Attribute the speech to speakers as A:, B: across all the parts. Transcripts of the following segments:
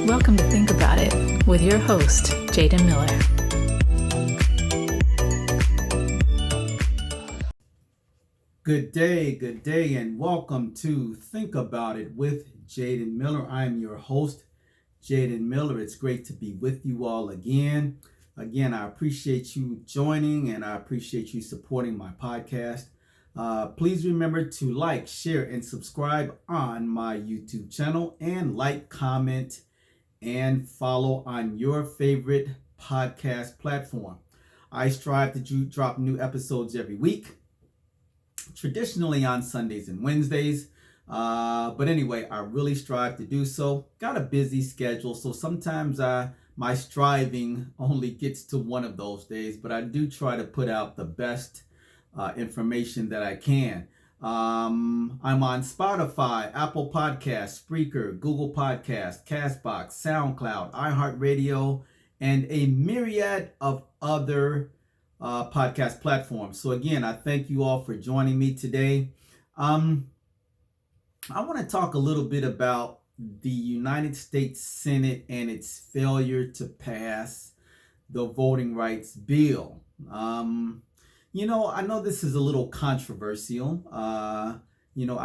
A: Welcome to Think About It with your host, Jaden Miller.
B: Good day, and welcome to Think About It with Jaden Miller. I'm your host, Jaden Miller. It's great to be with you all again. Again, I appreciate you joining and I appreciate you supporting my podcast. Please remember to like, share, and subscribe on my YouTube channel, and like, comment, and follow on your favorite podcast platform. I strive to drop new episodes every week, traditionally on Sundays and Wednesdays. But anyway, I really strive to do so. Got a busy schedule, so sometimes my striving only gets to one of those days, but I do try to put out the best information that I can. I'm on Spotify, Apple Podcasts, Spreaker, Google Podcasts, Castbox, SoundCloud, iHeartRadio, and a myriad of other podcast platforms. So again, I thank you all for joining me today. I want to talk a little bit about the United States Senate and its failure to pass the voting rights bill. I know this is a little controversial. I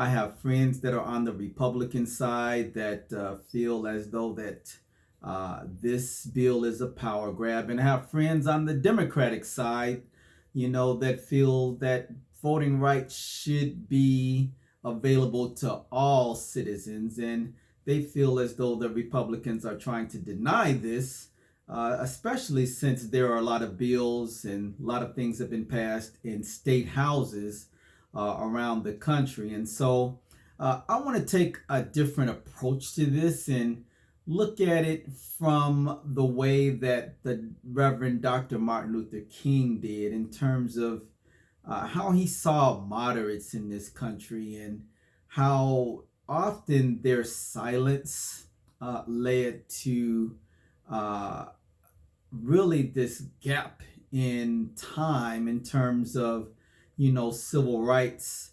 B: have friends that are on the Republican side that feel as though that this bill is a power grab, and I have friends on the Democratic side, that feel that voting rights should be available to all citizens, and they feel as though the Republicans are trying to deny this. Especially since there are a lot of bills and a lot of things have been passed in state houses around the country. And so I want to take a different approach to this and look at it from the way that the Reverend Dr. Martin Luther King did, in terms of how he saw moderates in this country and how often their silence led to really this gap in time in terms of, civil rights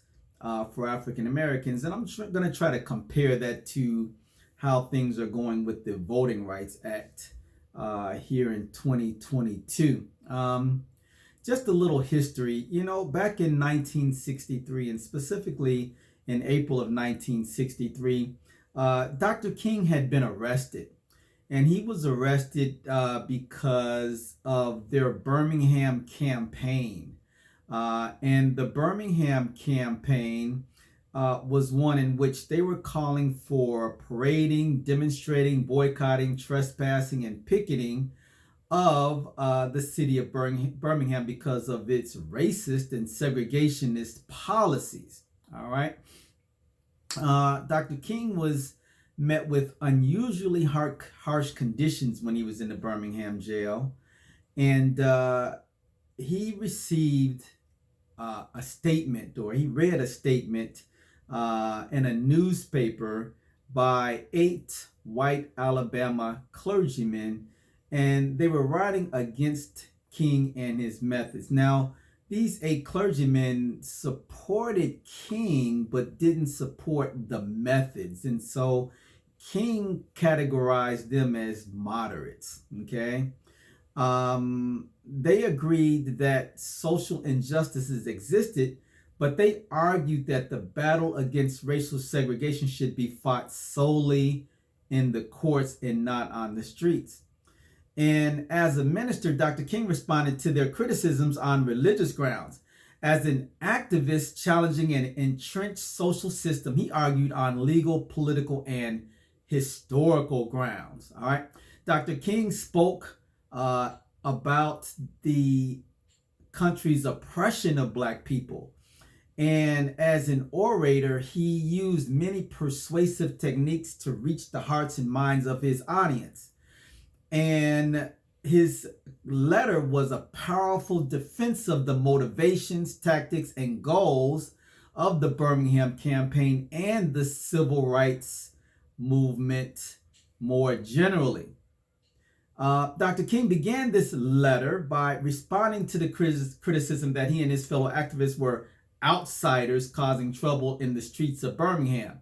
B: for African Americans. And I'm going to try to compare that to how things are going with the Voting Rights Act here in 2022. Just a little history, back in 1963, and specifically in April of 1963, Dr. King had been arrested. And he was arrested because of their Birmingham campaign. And the Birmingham campaign was one in which they were calling for parading, demonstrating, boycotting, trespassing, and picketing of the city of Birmingham because of its racist and segregationist policies. All right. Dr. King was met with unusually harsh conditions when he was in the Birmingham Jail. And he received a statement, or he read a statement in a newspaper by 8 white Alabama clergymen, and they were writing against King and his methods. Now, these 8 clergymen supported King, but didn't support the methods. And so King categorized them as moderates, okay? They agreed that social injustices existed, but they argued that the battle against racial segregation should be fought solely in the courts and not on the streets. And as a minister, Dr. King responded to their criticisms on religious grounds. As an activist challenging an entrenched social system, he argued on legal, political, and historical grounds. All right. Dr. King spoke about the country's oppression of Black people. And as an orator, he used many persuasive techniques to reach the hearts and minds of his audience. And his letter was a powerful defense of the motivations, tactics, and goals of the Birmingham campaign and the civil rights movement more generally. Dr. King began this letter by responding to the criticism that he and his fellow activists were outsiders causing trouble in the streets of Birmingham.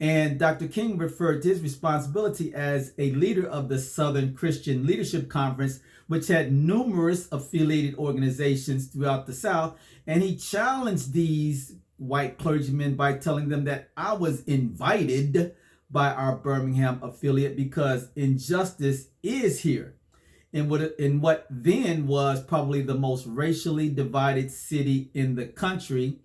B: And Dr. King referred to his responsibility as a leader of the Southern Christian Leadership Conference, which had numerous affiliated organizations throughout the South. And he challenged these white clergymen by telling them that I was invited by our Birmingham affiliate because injustice is here in what then was probably the most racially divided city in the country,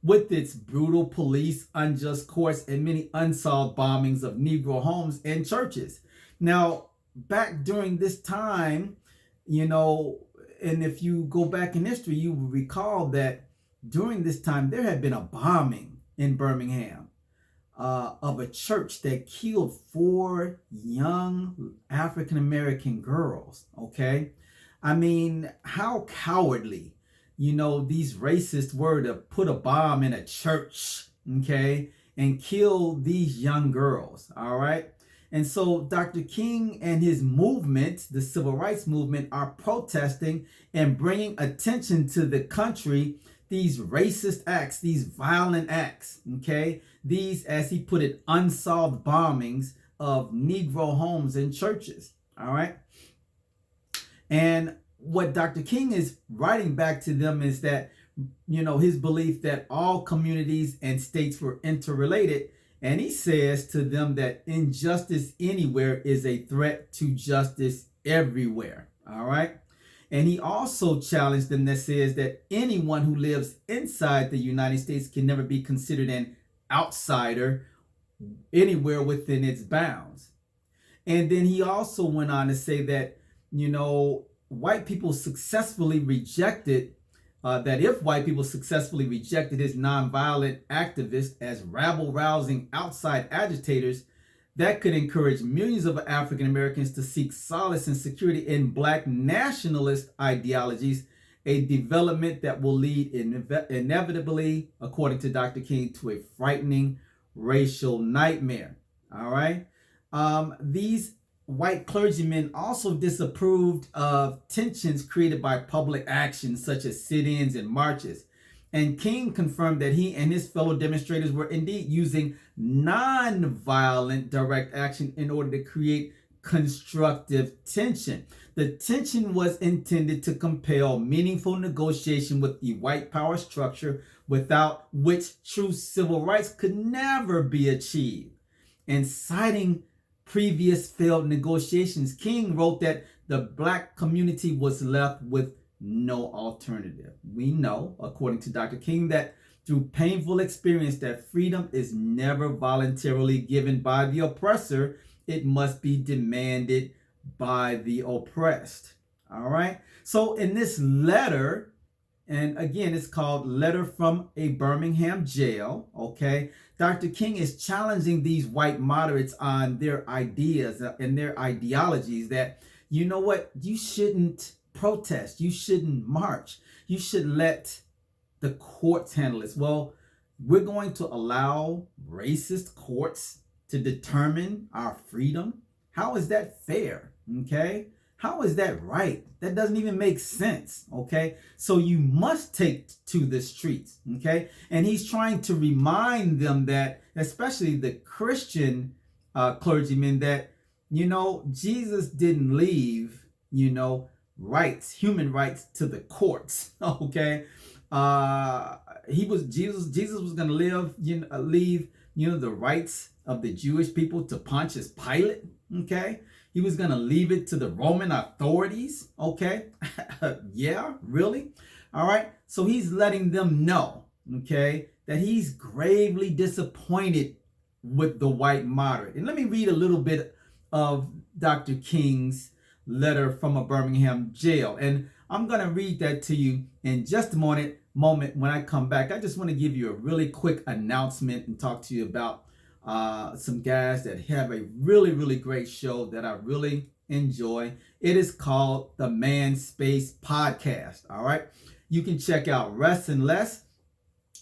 B: with its brutal police, unjust courts, and many unsolved bombings of Negro homes and churches. Now, back during this time, and if you go back in history, you will recall that during this time, there had been a bombing in Birmingham of a church that killed 4 young African-American girls, okay? I mean, how cowardly, these racists were to put a bomb in a church, okay, and kill these young girls, all right? And so Dr. King and his movement, the civil rights movement, are protesting and bringing attention to the country these racist acts, these violent acts, okay? These, as he put it, unsolved bombings of Negro homes and churches, all right? And what Dr. King is writing back to them is that, his belief that all communities and states were interrelated. And he says to them that injustice anywhere is a threat to justice everywhere, all right? And he also challenged them that says that anyone who lives inside the United States can never be considered an outsider anywhere within its bounds. And then he also went on to say that, white people successfully rejected, if white people successfully rejected his nonviolent activists as rabble-rousing outside agitators, that could encourage millions of African Americans to seek solace and security in Black nationalist ideologies, a development that will lead inevitably, according to Dr. King, to a frightening racial nightmare. All right. These white clergymen also disapproved of tensions created by public actions such as sit-ins and marches. And King confirmed that he and his fellow demonstrators were indeed using non-violent direct action in order to create constructive tension. The tension was intended to compel meaningful negotiation with the white power structure, without which true civil rights could never be achieved. And citing previous failed negotiations, King wrote that the Black community was left with no alternative. We know, according to Dr. King, that through painful experience that freedom is never voluntarily given by the oppressor. It must be demanded by the oppressed. All right. So in this letter, and again, it's called Letter from a Birmingham Jail, okay, Dr. King is challenging these white moderates on their ideas and their ideologies that, you shouldn't protest. You shouldn't march. You should let the courts handle this. Well, we're going to allow racist courts to determine our freedom. How is that fair? Okay. How is that right? That doesn't even make sense. Okay. So you must take to the streets. Okay. And he's trying to remind them that, especially the Christian clergymen, that, Jesus didn't leave, rights, human rights, to the courts. Okay. Jesus was going to leave the rights of the Jewish people to Pontius Pilate. Okay. He was going to leave it to the Roman authorities. Okay. Yeah, really? All right. So he's letting them know, okay, that he's gravely disappointed with the white moderate. And let me read a little bit of Dr. King's letter from a Birmingham jail. And I'm going to read that to you in just a moment. When I come back, I just want to give you a really quick announcement and talk to you about some guys that have a really, really great show that I really enjoy. It is called the Man Space Podcast. All right. You can check out Rest and Less.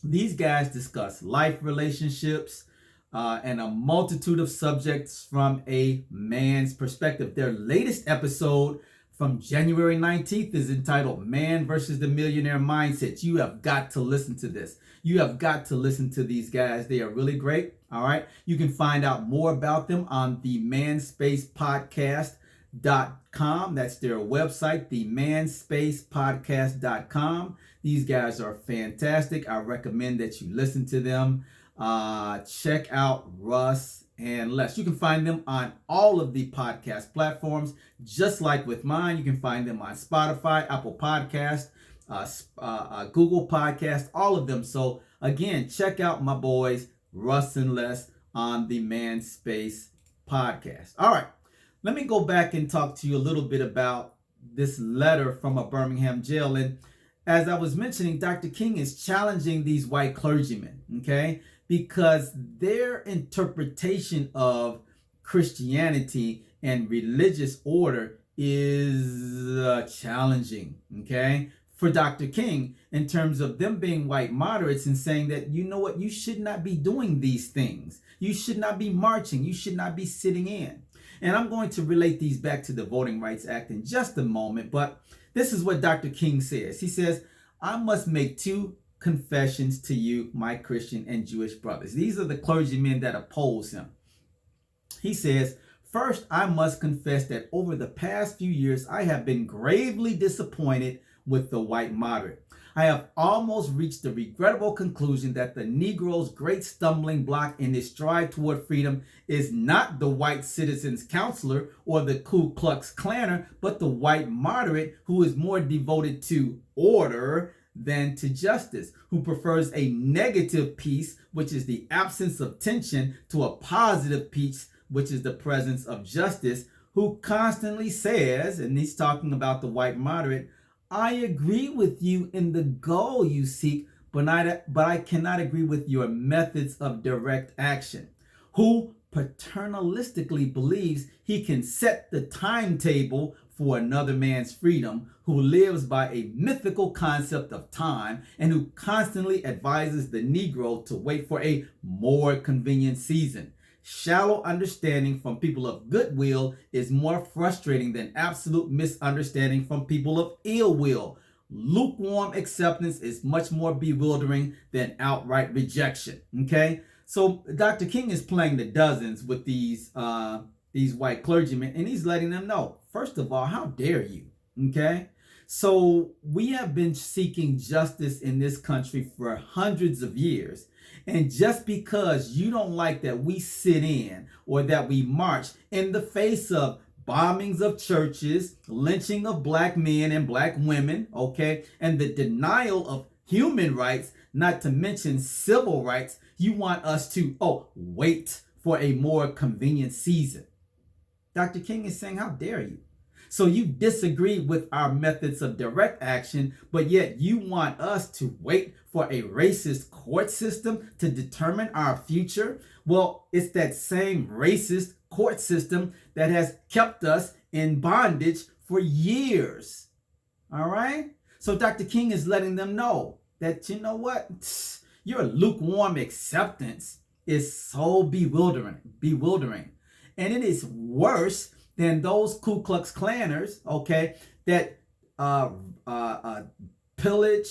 B: These guys discuss life, relationships, and a multitude of subjects from a man's perspective. Their latest episode from January 19th is entitled Man versus the Millionaire Mindset. You have got to listen to this. You have got to listen to these guys. They are really great. All right. You can find out more about them on the manspacepodcast.com. That's their website, the manspacepodcast.com. These guys are fantastic. I recommend that you listen to them. Check out Russ and Les. You can find them on all of the podcast platforms. Just like with mine, you can find them on Spotify, Apple Podcast, Google Podcast, all of them. So again, check out my boys, Russ and Les, on the Man Space Podcast. All right, let me go back and talk to you a little bit about this letter from a Birmingham jail. And as I was mentioning, Dr. King is challenging these white clergymen, okay, because their interpretation of Christianity and religious order is challenging, okay, for Dr. King, in terms of them being white moderates and saying that, you know what, you should not be doing these things. You should not be marching. You should not be sitting in. And I'm going to relate these back to the Voting Rights Act in just a moment, but this is what Dr. King says. He says, I must make two confessions to you, my Christian and Jewish brothers. These are the clergymen that oppose him. He says, first, I must confess that over the past few years, I have been gravely disappointed with the white moderate. I have almost reached the regrettable conclusion that the Negro's great stumbling block in his stride toward freedom is not the white citizen's counselor or the Ku Klux Klaner, but the white moderate who is more devoted to order than to justice, who prefers a negative peace, which is the absence of tension, to a positive peace, which is the presence of justice, who constantly says, and he's talking about the white moderate, I agree with you in the goal you seek, but I cannot agree with your methods of direct action. Who paternalistically believes he can set the timetable for another man's freedom, who lives by a mythical concept of time, and who constantly advises the Negro to wait for a more convenient season. Shallow understanding from people of goodwill is more frustrating than absolute misunderstanding from people of ill will. Lukewarm acceptance is much more bewildering than outright rejection. Okay, so Dr. King is playing the dozens with these white clergymen, and he's letting them know, first of all, how dare you? Okay, so we have been seeking justice in this country for hundreds of years. And just because you don't like that we sit in or that we march in the face of bombings of churches, lynching of black men and black women, okay, and the denial of human rights, not to mention civil rights, you want us to, wait for a more convenient season. Dr. King is saying, how dare you? So you disagree with our methods of direct action, but yet you want us to wait for a racist court system to determine our future? Well, it's that same racist court system that has kept us in bondage for years. All right? So Dr. King is letting them know that, you know what? Your lukewarm acceptance is so bewildering. And it is worse than those Ku Klux Klanners, okay, that pillage,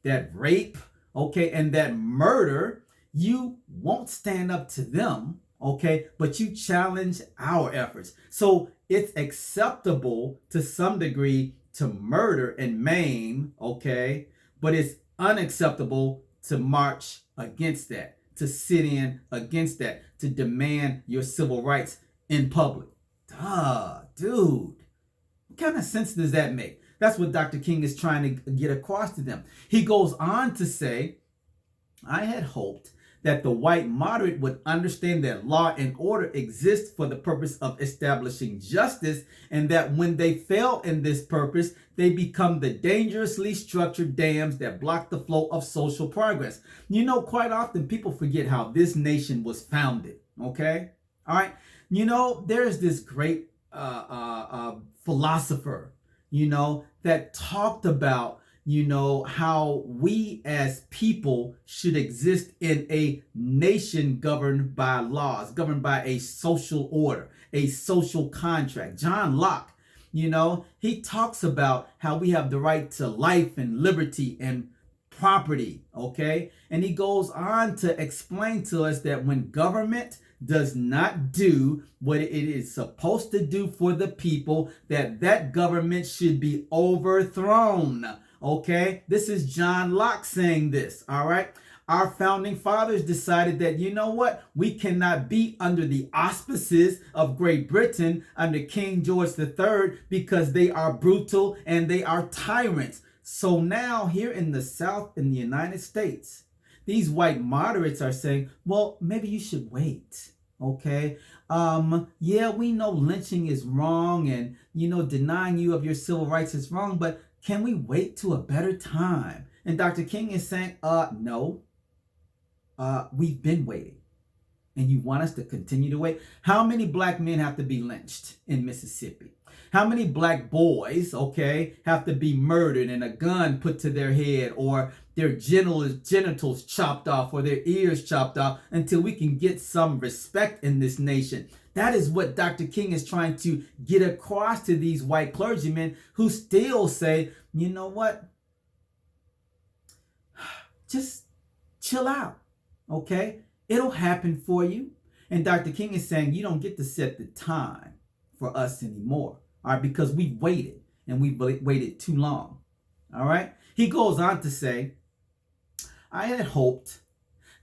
B: that rape, okay, and that murder. You won't stand up to them, okay, but you challenge our efforts. So it's acceptable to some degree to murder and maim, okay, but it's unacceptable to march against that, to sit in against that, to demand your civil rights in public. Dude, what kind of sense does that make? That's what Dr. King is trying to get across to them. He goes on to say, I had hoped that the white moderate would understand that law and order exist for the purpose of establishing justice, and that when they fail in this purpose, they become the dangerously structured dams that block the flow of social progress. You know, quite often people forget how this nation was founded, okay? All right? You know, there's this great philosopher, you know, that talked about, you know, how we as people should exist in a nation governed by laws, governed by a social order, a social contract. John Locke, He talks about how we have the right to life and liberty and property, okay? And he goes on to explain to us that when government does not do what it is supposed to do for the people, that government should be overthrown, okay? This is John Locke saying this, all right? Our founding fathers decided that, we cannot be under the auspices of Great Britain under King George III because they are brutal and they are tyrants. So now here in the South, in the United States, these white moderates are saying, well, maybe you should wait. Okay. Yeah, we know lynching is wrong and, denying you of your civil rights is wrong, but can we wait to a better time? And Dr. King is saying, no. We've been waiting, and you want us to continue to wait? How many black men have to be lynched in Mississippi? How many black boys, have to be murdered and a gun put to their head or their genitals chopped off or their ears chopped off until we can get some respect in this nation? That is what Dr. King is trying to get across to these white clergymen who still say, you know what? Just chill out. Okay, it'll happen for you. And Dr. King is saying you don't get to set the time for us anymore, all right, because we've waited and we've waited too long, all right. He goes on to say, I had hoped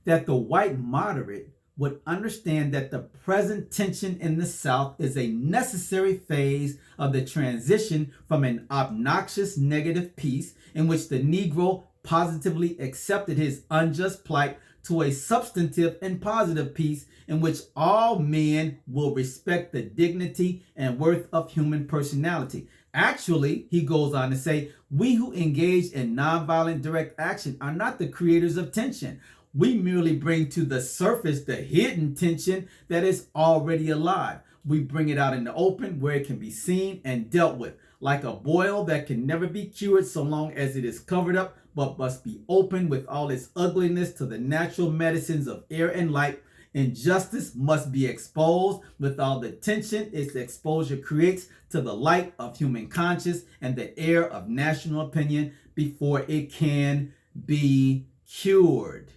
B: that the white moderate would understand that the present tension in the South is a necessary phase of the transition from an obnoxious negative peace in which the Negro positively accepted his unjust plight to a substantive and positive peace in which all men will respect the dignity and worth of human personality. Actually, he goes on to say, we who engage in nonviolent direct action are not the creators of tension. We merely bring to the surface the hidden tension that is already alive. We bring it out in the open where it can be seen and dealt with, like a boil that can never be cured so long as it is covered up, but must be open with all its ugliness to the natural medicines of air and light. Injustice must be exposed with all the tension its exposure creates to the light of human conscience and the air of national opinion before it can be cured.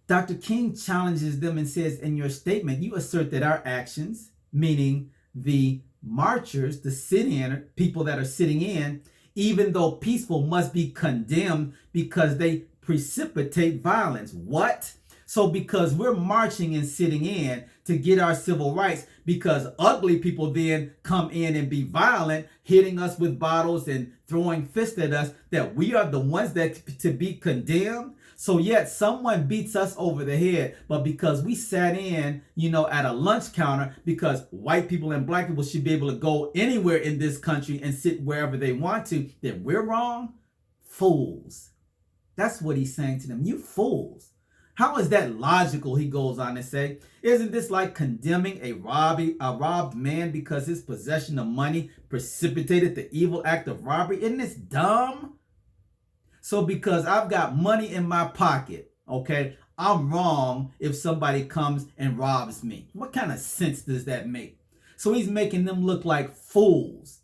B: Dr. King challenges them and says, in your statement, you assert that our actions, meaning the marchers, the sit-in people that are sitting in, even though peaceful, must be condemned because they precipitate violence. What? So because we're marching and sitting in to get our civil rights, because ugly people then come in and be violent, hitting us with bottles and throwing fists at us, that we are the ones that to be condemned? So yet someone beats us over the head, but because we sat in, at a lunch counter, because white people and black people should be able to go anywhere in this country and sit wherever they want to, then we're wrong? Fools. That's what he's saying to them. You fools. How is that logical, he goes on to say? Isn't this like condemning a robbed man because his possession of money precipitated the evil act of robbery? Isn't this dumb? So because I've got money in my pocket, I'm wrong if somebody comes and robs me. What kind of sense does that make? So he's making them look like fools,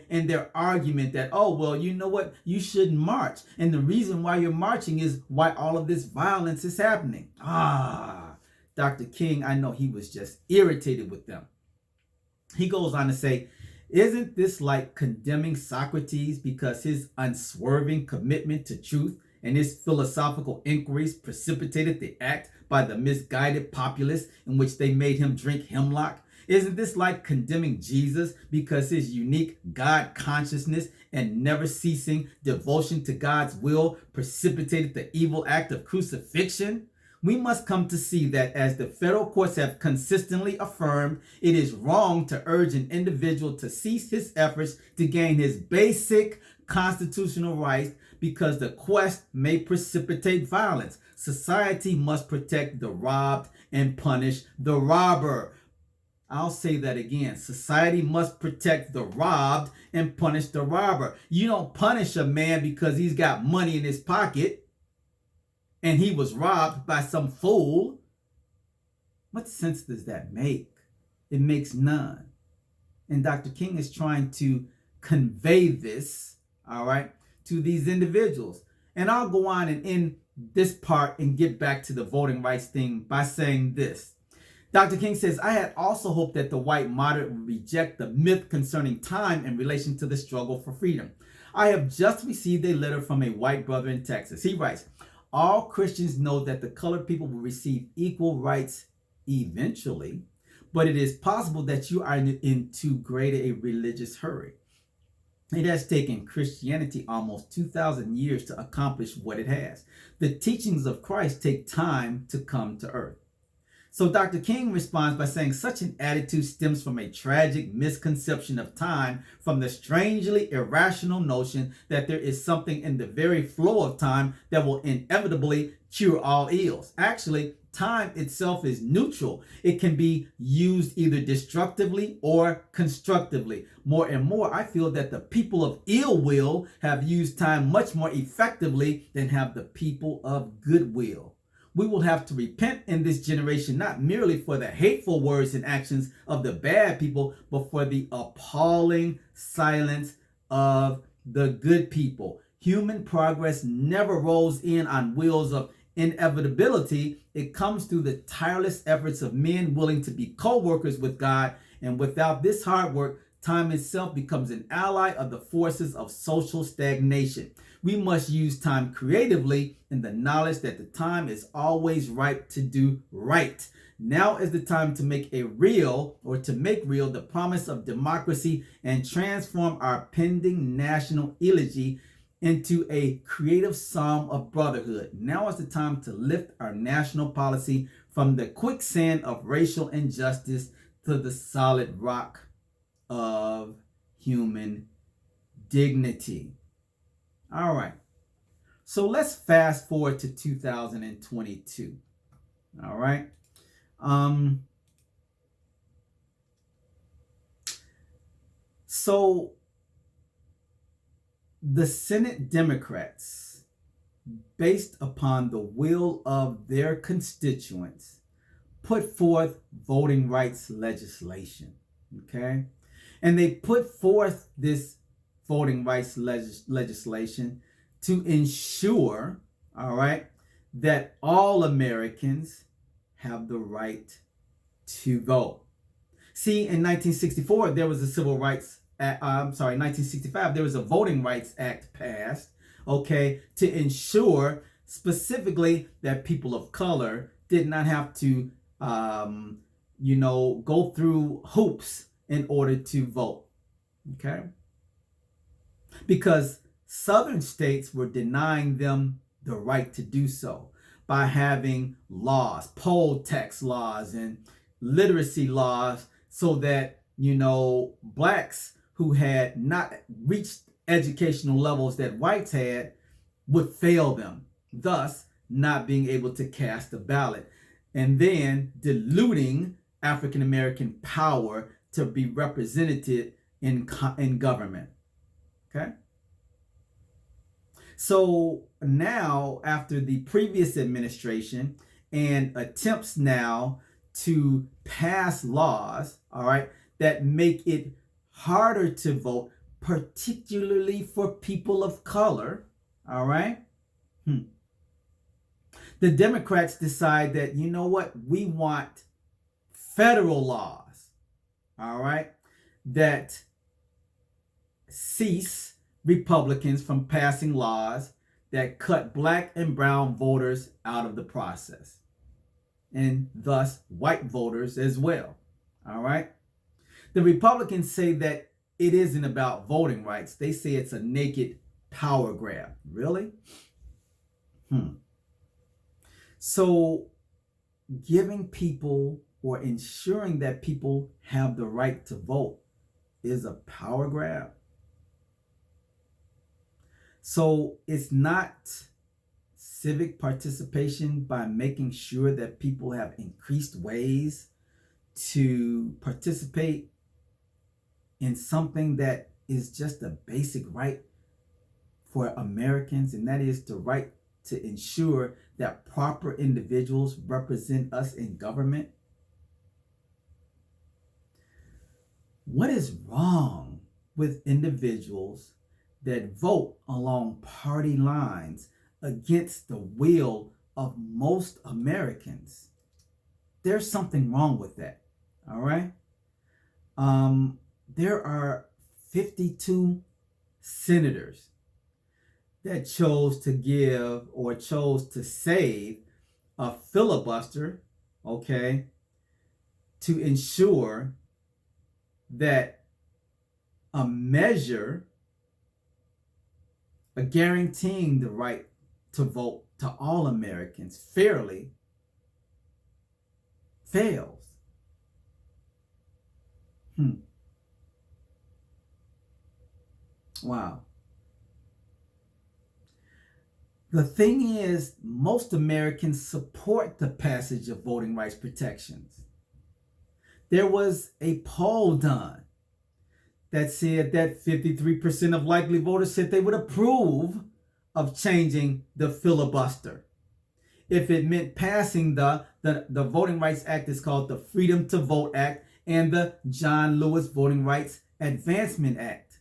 B: in their argument that, oh, well, you know what? You shouldn't march. And the reason why you're marching is why all of this violence is happening. Dr. King, I know he was just irritated with them. He goes on to say, isn't this like condemning Socrates because his unswerving commitment to truth and his philosophical inquiries precipitated the act by the misguided populace in which they made him drink hemlock? Isn't this like condemning Jesus because his unique God consciousness and never ceasing devotion to God's will precipitated the evil act of crucifixion? We must come to see that, as the federal courts have consistently affirmed, it is wrong to urge an individual to cease his efforts to gain his basic constitutional rights because the quest may precipitate violence. Society must protect the robbed and punish the robber. I'll say that again. Society must protect the robbed and punish the robber. You don't punish a man because he's got money in his pocket and he was robbed by some fool. What sense does that make? it makes none. And Dr. King is trying to convey this, all right, to these individuals. And I'll go on and end this part and get back to the voting rights thing by saying this. Dr. King says, I had also hoped that the white moderate would reject the myth concerning time in relation to the struggle for freedom. I have just received a letter from a white brother in Texas. He writes, all Christians know that the colored people will receive equal rights eventually, but it is possible that you are in too great a religious hurry. It has taken Christianity almost 2,000 years to accomplish what it has. The teachings of Christ take time to come to earth. So Dr. King responds by saying such an attitude stems from a tragic misconception of time, from the strangely irrational notion that there is something in the very flow of time that will inevitably cure all ills. Actually, time itself is neutral. It can be used either destructively or constructively. More and more, I feel that the people of ill will have used time much more effectively than have the people of goodwill. We will have to repent in this generation, not merely for the hateful words and actions of the bad people, but for the appalling silence of the good people. Human progress never rolls in on wheels of inevitability. It comes through the tireless efforts of men willing to be co-workers with God. And without this hard work, time itself becomes an ally of the forces of social stagnation. We must use time creatively in the knowledge that the time is always ripe to do right. Now is the time to make real the promise of democracy and transform our pending national elegy into a creative psalm of brotherhood. Now is the time to lift our national policy from the quicksand of racial injustice to the solid rock of human dignity. All right. So let's fast forward to 2022. All right. So the Senate Democrats, based upon the will of their constituents, put forth voting rights legislation. Okay. And they put forth this voting rights legislation to ensure, all right, that all Americans have the right to vote. See, in 1964, there was a civil rights, 1965, there was a Voting Rights Act passed, okay, to ensure specifically that people of color did not have to, go through hoops in order to vote, okay? Because southern states were denying them the right to do so by having laws, poll tax laws and literacy laws, so that, blacks who had not reached educational levels that whites had would fail them, thus not being able to cast a ballot, and then diluting African American power to be represented in government. Okay. So now, after the previous administration and attempts now to pass laws, all right, that make it harder to vote, particularly for people of color, all right, the Democrats decide that, you know what, we want federal laws, all right, that cease Republicans from passing laws that cut black and brown voters out of the process, and thus white voters as well. All right. The Republicans say that it isn't about voting rights. They say it's a naked power grab. Really? So giving people or ensuring that people have the right to vote is a power grab. So it's not civic participation by making sure that people have increased ways to participate in something that is just a basic right for Americans, and that is the right to ensure that proper individuals represent us in government. What is wrong with individuals that vote along party lines against the will of most Americans? There's something wrong with that. All right. There are 52 senators that chose to save a filibuster, okay, to ensure that a measure guaranteeing the right to vote to all Americans fairly fails. Wow. The thing is, most Americans support the passage of voting rights protections. There was a poll done that said that 53% of likely voters said they would approve of changing the filibuster if it meant passing the Voting Rights Act is called the Freedom to Vote Act and the John Lewis Voting Rights Advancement Act.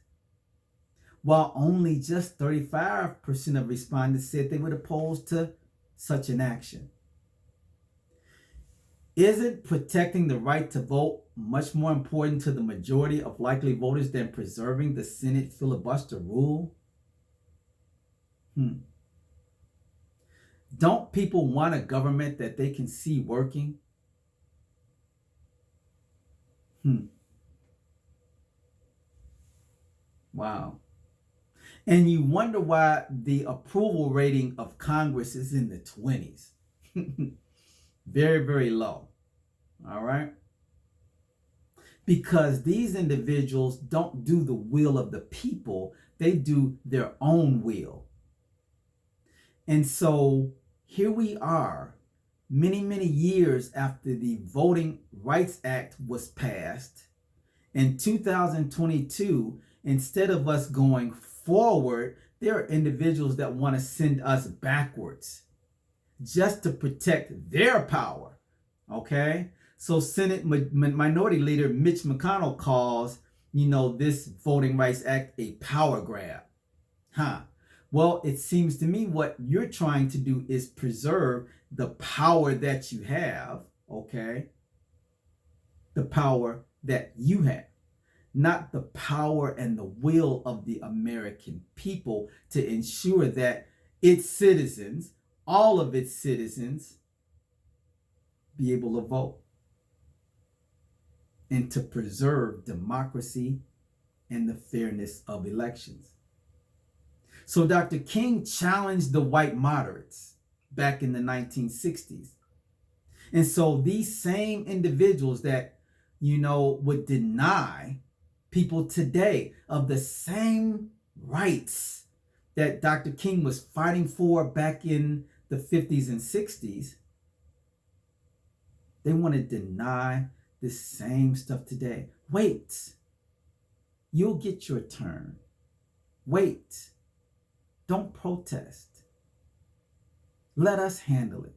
B: While only just 35% of respondents said they would oppose to such an action. Isn't protecting the right to vote much more important to the majority of likely voters than preserving the Senate filibuster rule? Don't people want a government that they can see working? Wow. And you wonder why the approval rating of Congress is in the 20s. Very, very low. All right? Because these individuals don't do the will of the people, they do their own will. And so here we are, many, many years after the Voting Rights Act was passed. In 2022, instead of us going forward, there are individuals that want to send us backwards just to protect their power. Okay? So Senate Minority Leader Mitch McConnell calls, this Voting Rights Act a power grab. Well, it seems to me what you're trying to do is preserve the power that you have, okay? The power that you have, not the power and the will of the American people to ensure that its citizens, all of its citizens, be able to vote and to preserve democracy and the fairness of elections. So Dr. King challenged the white moderates back in the 1960s. And so these same individuals that, would deny people today of the same rights that Dr. King was fighting for back in the 50s and 60s, they want to deny the same stuff today. Wait. You'll get your turn. Wait. Don't protest. Let us handle it.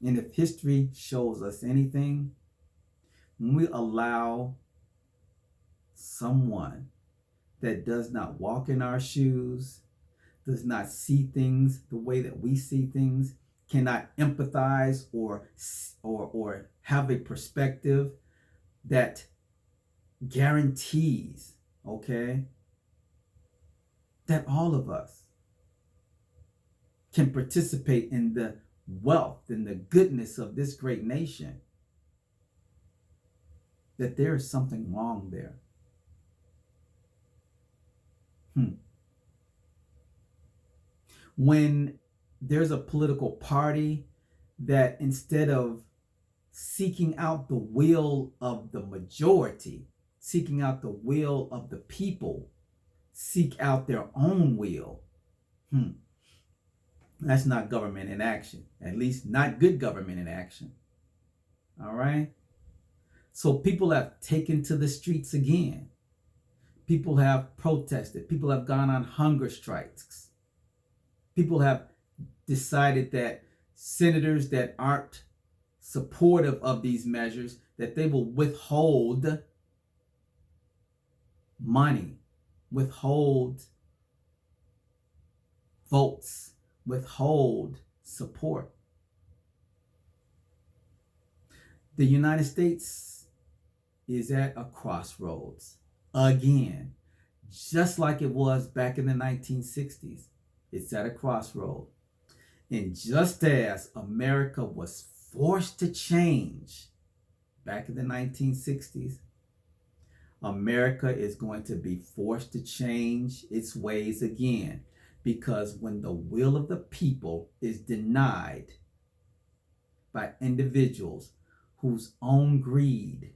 B: And if history shows us anything, when we allow someone that does not walk in our shoes, does not see things the way that we see things, cannot empathize or have a perspective that guarantees, okay, that all of us can participate in the wealth and the goodness of this great nation, that there is something wrong there. When there's a political party that instead of seeking out the will of the majority, seeking out the will of the people, seek out their own will, that's not government in action. At least not good government in action. All right? So people have taken to the streets again. People have protested. People have gone on hunger strikes. People have decided that senators that aren't supportive of these measures, that they will withhold money, withhold votes, withhold support. The United States is at a crossroads again, just like it was back in the 1960s. It's at a crossroad. And just as America was forced to change back in the 1960s, America is going to be forced to change its ways again, because when the will of the people is denied by individuals whose own greed,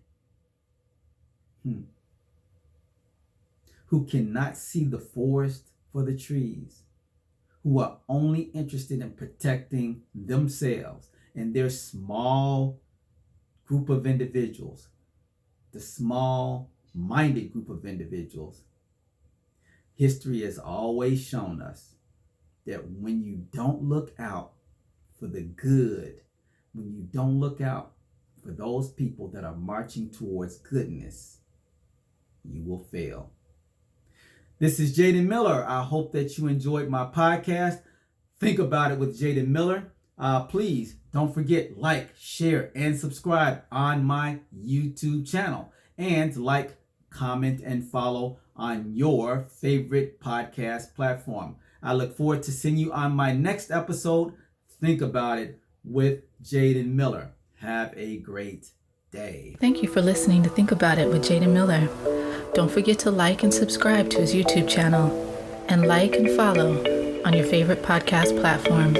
B: who cannot see the forest for the trees, who are only interested in protecting themselves and their small group of individuals, the small-minded group of individuals. History has always shown us that when you don't look out for the good, when you don't look out for those people that are marching towards goodness, you will fail. This is Jaden Miller. I hope that you enjoyed my podcast. Think About It with Jaden Miller. Please don't forget, like, share, and subscribe on my YouTube channel. And like, comment, and follow on your favorite podcast platform. I look forward to seeing you on my next episode. Think About It with Jaden Miller. Have a great day.
A: Thank you for listening to Think About It with Jaden Miller. Don't forget to like and subscribe to his YouTube channel, and like and follow on your favorite podcast platform.